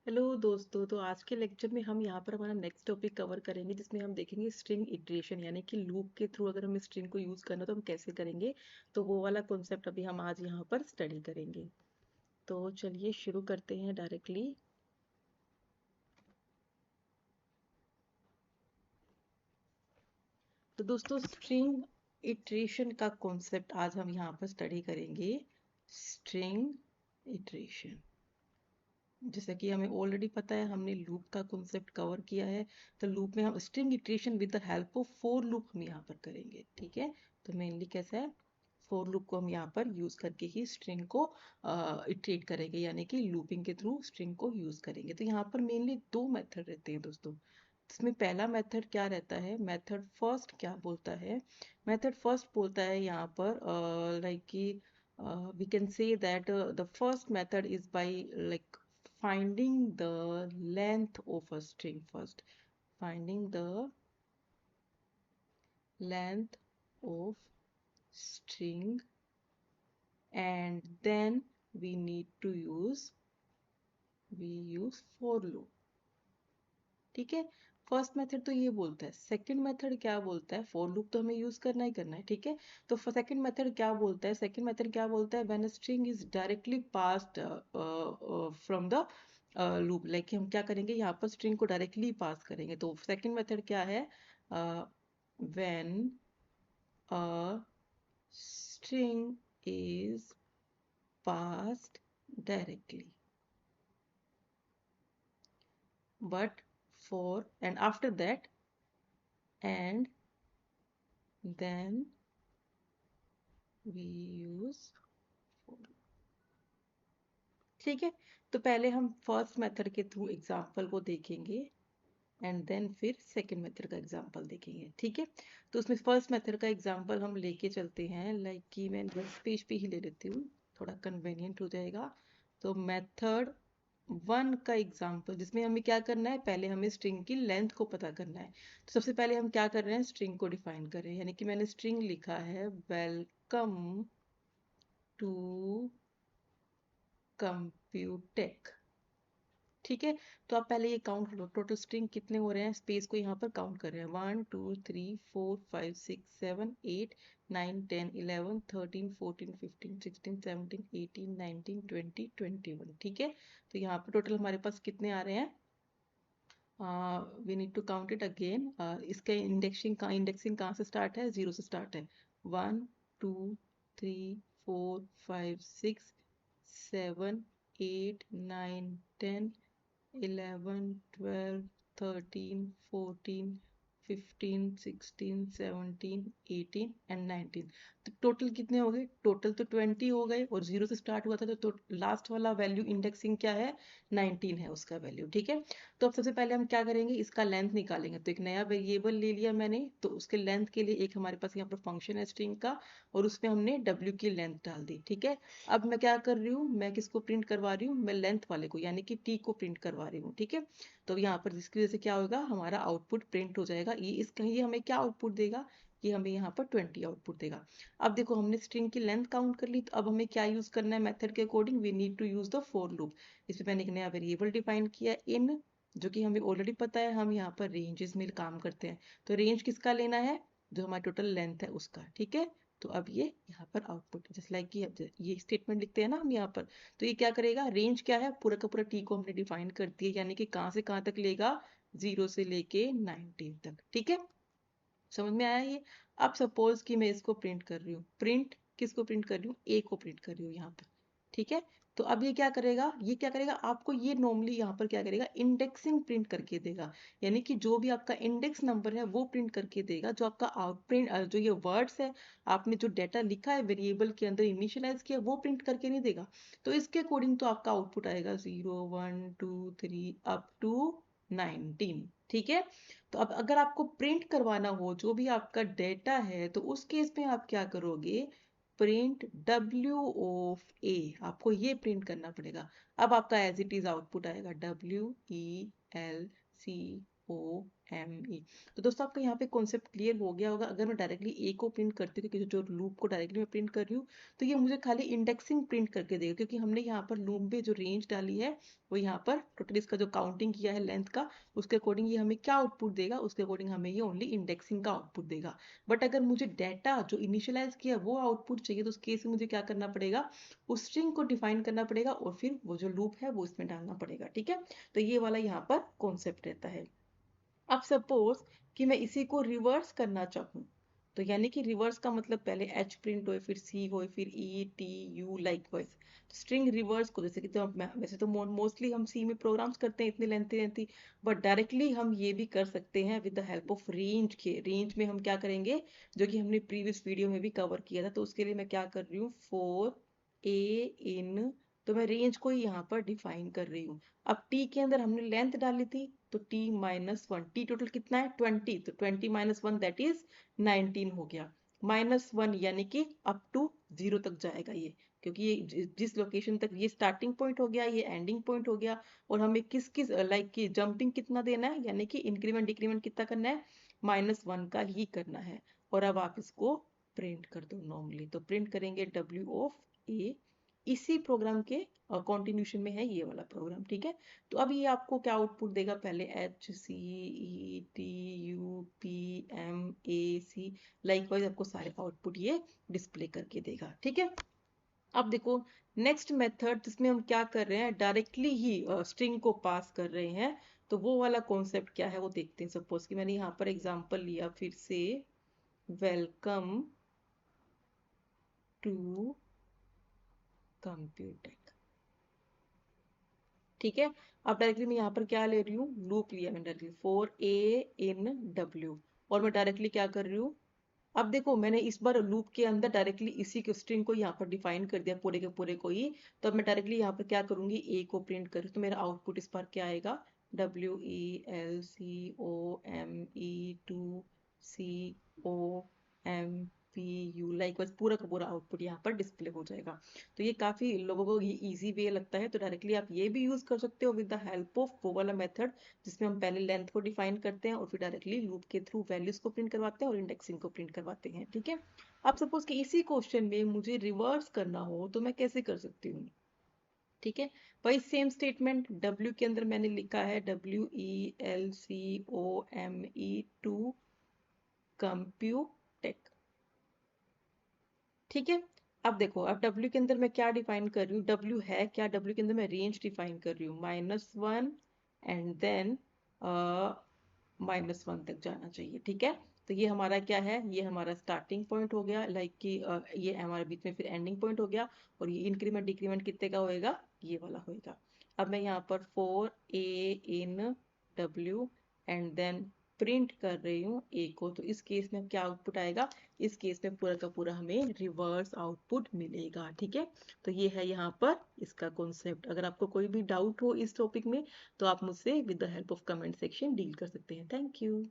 Hello दोस्तों। तो आज के लेक्चर में हम यहाँ पर हमारा नेक्स्ट टॉपिक कवर करेंगे जिसमें हम देखेंगे स्ट्रिंग इटरेशन, यानी कि लूप के थ्रू अगर हमें स्ट्रिंग को यूज करना तो हम कैसे करेंगे। तो वो वाला कॉन्सेप्ट अभी हम आज यहाँ पर स्टडी करेंगे। तो चलिए शुरू करते हैं डायरेक्टली। तो दोस्तों, स्ट्रिंग इटरेशन का कॉन्सेप्ट आज हम यहाँ पर स्टडी करेंगे। स्ट्रिंग इटरेशन, जैसा कि हमें ऑलरेडी पता है, हमने लूप का कॉन्सेप्ट कवर किया है। तो लूप में हम string iteration with the help of for loop हम यहाँ पर करेंगे। ठीक है, तो मेनली कैसा है, फॉर लूप को हम यहाँ पर यूज करके ही स्ट्रिंग को इटरेट करेंगे, यानी कि लूपिंग के थ्रू स्ट्रिंग को यूज करेंगे। तो यहाँ पर मेनली दो मेथड रहते हैं दोस्तों। इसमें पहला मेथड क्या रहता है, मेथड फर्स्ट क्या बोलता है, मेथड फर्स्ट बोलता है यहाँ पर लाइक कि we can say that the first method is by like finding the length of a string first, finding the length of string, and then we need to use for loop। ठीक है, first method तो ये बोलता है। Second method क्या बोलता है, for loop तो हमें यूज करना ही करना है। ठीक है, तो सेकंड मेथड क्या बोलता है, सेकंड मेथड क्या बोलता है, when string is directly passed from the loop, like हम क्या करेंगे, यहाँ पर स्ट्रिंग को डायरेक्टली पास करेंगे। तो सेकंड मेथड क्या है, when a string is passed directly, but for and after that, and then we use for। ठीक है, तो पहले हम फर्स्ट मेथड के थ्रू एग्जांपल को देखेंगे एंड देन फिर सेकंड मेथड का एग्जांपल देखेंगे। ठीक है, तो उसमें फर्स्ट मेथड का एग्जांपल हम लेके चलते हैं, लाइक कि मैं नेक्स्ट पेज पे ही ले लेती हूँ, थोड़ा कन्वीनियंट हो जाएगा। तो मेथड वन का एग्जांपल, जिसमें हमें क्या करना है, पहले हमें स्ट्रिंग की लेंथ को पता करना है। तो सबसे पहले हम क्या कर रहे हैं, स्ट्रिंग को डिफाइन कर रहे हैं, यानी कि मैंने स्ट्रिंग लिखा है वेलकम टू कंप्यूटेक। ठीक है, तो आप पहले ये काउंट लो, टोटल स्ट्रिंग कितने हो रहे हैं, स्पेस को यहाँ पर काउंट कर रहे हैं, 1 2 3 4 5 6 7 8 9 10 11 13 14 15 16 17 18 19 20 21। ठीक है, तो यहाँ पर टोटल हमारे पास कितने आ रहे हैं, we need to count it again. इसका इंडेक्सिंग कहाँ से स्टार्ट है, 0 से स्टार्ट है। 1 2 3 4 5 6 7 8 9 10 11 12 13 14 15 16 17 18 एंड 19। तो टोटल कितने हो गए, टोटल तो 20 हो गए, और 0 से स्टार्ट हुआ था तो लास्ट वाला वैल्यू इंडेक्सिंग क्या है, 19 है उसका वैल्यू। ठीक है, तो अब सबसे पहले हम क्या करेंगे, इसका लेंथ निकालेंगे। तो एक नया वेरिएबल ले लिया मैंने, तो उसके लेंथ के लिए एक हमारे पास यहाँ पर फंक्शन है स्ट्रिंग का, और उसमें हमने w की लेंथ डाल दी। ठीक है, अब मैं क्या कर रही हूँ, मैं किसको प्रिंट करवा रही हूँ, मैं लेंथ वाले को, यानी कि t को प्रिंट करवा रही हूँ। ठीक है, तो यहाँ पर जिसकी वजह से क्या होगा, हमारा आउटपुट प्रिंट हो जाएगा। ये इसका ये हमें क्या आउटपुट देगा, ये हमें यहाँ पर 20 आउटपुट देगा। अब देखो, हमने स्ट्रिंग की लेंथ काउंट कर ली, तो अब हमें क्या यूज करना है, मेथड के according we need to use the for loop. इसमें मैंने एक नया वेरिएबल डिफाइन किया इन, जो कि हमें ऑलरेडी पता है, हम यहाँ पर रेंजेस में काम करते हैं। तो रेंज किसका लेना है, जो हमारा टोटल लेंथ है उसका। ठीक है, तो अब ये यहाँ पर आउटपुट जस्ट लाइक कि अब ये स्टेटमेंट लिखते हैं ना हम यहाँ पर, तो ये क्या करेगा, रेंज क्या है, पूरा का पूरा टी को हमने डिफाइन कर दिया, यानी कि कहाँ से कहाँ तक लेगा, 0 से लेके 19 तक। ठीक है, समझ में आया ये। अब सपोज कि मैं इसको प्रिंट कर रही हूँ, प्रिंट किसको प्रिंट कर रही हूँ, ए को प्रिंट कर रही हूँ यहाँ पर। ठीक है, तो अब ये क्या करेगा, ये क्या करेगा, आपको ये नॉर्मली यहाँ पर क्या करेगा, इंडेक्सिंग प्रिंट करके देगा, यानी कि जो भी आपका इंडेक्स नंबर है वो प्रिंट करके देगा। जो आपका आउट प्रिंट जो ये वर्ड्स है, आपने जो डाटा लिखा है वेरिएबल के अंदर इनिशियलाइज किया, वो प्रिंट करके नहीं देगा। तो इसके अकॉर्डिंग तो आपका आउटपुट आएगा 0 1 2 3 अप टू 19। ठीक है, तो अब अगर आपको प्रिंट करवाना हो जो भी आपका डेटा है, तो उस केस में आप क्या करोगे, प्रिंट w ऑफ a, आपको ये प्रिंट करना पड़ेगा। अब आपका एज इट इज आउटपुट आएगा w e l c OME। तो दोस्तों आपका यहाँ पे कॉन्सेप्ट क्लियर हो गया होगा। अगर मैं डायरेक्टली ए को प्रिंट करती हूँ, क्योंकि जो लूप को डायरेक्टली मैं प्रिंट कर रही हूँ, तो ये मुझे खाली इंडेक्सिंग प्रिंट करके देगा, क्योंकि हमने यहाँ पर लूप में जो रेंज डाली है वो यहाँ पर टोटल इसका जो काउंटिंग किया है लेंथ का, उसके अकॉर्डिंग ये हमें क्या आउटपुट देगा, उसके अकॉर्डिंग हमें ये ओनली इंडेक्सिंग का आउटपुट देगा। बट अगर मुझे डाटा जो इनिशियलाइज किया वो आउटपुट चाहिए, तो उस केस में मुझे क्या करना पड़ेगा, उस स्ट्रिंग को डिफाइन करना पड़ेगा और फिर वो जो लूप है वो इसमें डालना पड़ेगा। ठीक है, तो ये वाला यहाँ पर कॉन्सेप्ट रहता है। अब सपोज कि मैं इसी को रिवर्स करना चाहूँ, तो यानी कि रिवर्स का मतलब पहले एच प्रिंट होए, फिर सी होए, फिर E T U like wise. String reverse को जैसे कि तो वैसे तो मोस्टली हम सी में प्रोग्राम्स करते हैं इतनी लेंथी लेंथी, बट डायरेक्टली हम ये भी कर सकते हैं with the help of range के। रेंज में हम क्या करेंगे, जो कि हमने प्रीवियस वीडियो में भी कवर किया था, तो उसके लिए मैं क्या कर रही हूँ, फोर ए इन, तो मैं रेंज को ही यहाँ पर डिफाइन कर रही हूँ। अब टी के अंदर हमने लेंथ डाली थी, तो t -1, टी टोटल कितना है 20, तो 20 -1 दैट इज 19 हो गया। -1 यानी कि अप टू 0 तक जाएगा ये, क्योंकि ये जिस लोकेशन तक ये स्टार्टिंग पॉइंट हो गया, ये एंडिंग पॉइंट हो गया। और हमें किस किस लाइक की जंपिंग कितना देना है, यानी कि इंक्रीमेंट डिक्रीमेंट कितना करना है, -1 का ही करना है। और अब आप इसको प्रिंट कर दो नॉर्मली, तो प्रिंट करेंगे W ऑफ A। इसी प्रोग्राम के कॉन्टिन्यूशन में है ये वाला प्रोग्राम। ठीक है, तो अब ये आपको क्या आउटपुट देगा, पहले HCETUPMAC लाइक वाइज आपको सारे आउटपुट ये डिस्प्ले करके देगा। ठीक है, अब देखो नेक्स्ट मेथड जिसमें हम क्या कर रहे हैं, डायरेक्टली ही स्ट्रिंग को पास कर रहे हैं, तो वो वाला कॉन्सेप्ट क्या है वो देखते हैं। सपोज कि मैंने यहाँ पर एग्जांपल लिया फिर से, वेलकम टू कंप्यूटेक। ठीक है, अब डायरेक्टली मैं यहाँ पर क्या ले रही हूँ, लूप लिया मैंने directly for A in W, और मैं डायरेक्टली क्या कर रही हूँ, अब देखो मैंने इस बार लूप के अंदर डायरेक्टली इसी के स्ट्रिंग को यहाँ पर डिफाइन कर दिया पूरे के पूरे को ही। तो अब मैं डायरेक्टली यहाँ पर क्या करूंगी, ए को प्रिंट करूँ, तो मेरा आउटपुट इस बार क्या आएगा, WELCOME2COMPU लाइक वाइज पूरा का पूरा आउटपुट यहाँ पर डिस्प्ले हो जाएगा। तो ये काफी लोगों को ये इजी वे लगता है, तो डायरेक्टली आप ये भी यूज कर सकते हो विद द हेल्प ऑफ वो वाला मेथड, जिसमें हम पहले लेंथ को डिफाइन करते हैं और फिर डायरेक्टली लूप के थ्रू वैल्यूज को प्रिंट करवाते हैं और इंडेक्सिंग को प्रिंट करवाते हैं। ठीक है, अब सपोज कि इसी क्वेश्चन में मुझे रिवर्स करना हो तो मैं कैसे कर सकती हूँ। ठीक है, वही सेम स्टेटमेंट W के अंदर मैंने लिखा है WELCOME2 कंप्यूटेक। ठीक है, अब देखो अब W के अंदर मैं क्या डिफाइन कर रही हूँ, W है क्या, W के अंदर मैं रेंज डिफाइन कर रही हूँ -1 एंड देन -1 तक जाना चाहिए। ठीक है, तो ये हमारा क्या है, ये हमारा स्टार्टिंग पॉइंट हो गया, लाइक कि ये हमारे बीच में फिर एंडिंग पॉइंट हो गया, और ये इंक्रीमेंट डिक्रीमेंट कितने का होएगा, ये वाला होएगा। अब मैं यहाँ पर for A in W and then print कर रही हूँ ए को, तो इस केस में क्या आउटपुट आएगा, इस केस में पूरा का पूरा हमें रिवर्स आउटपुट मिलेगा। ठीक है, तो ये है यहाँ पर इसका कॉन्सेप्ट। अगर आपको कोई भी डाउट हो इस टॉपिक में, तो आप मुझसे with the help of comment section deal कर सकते हैं। Thank you.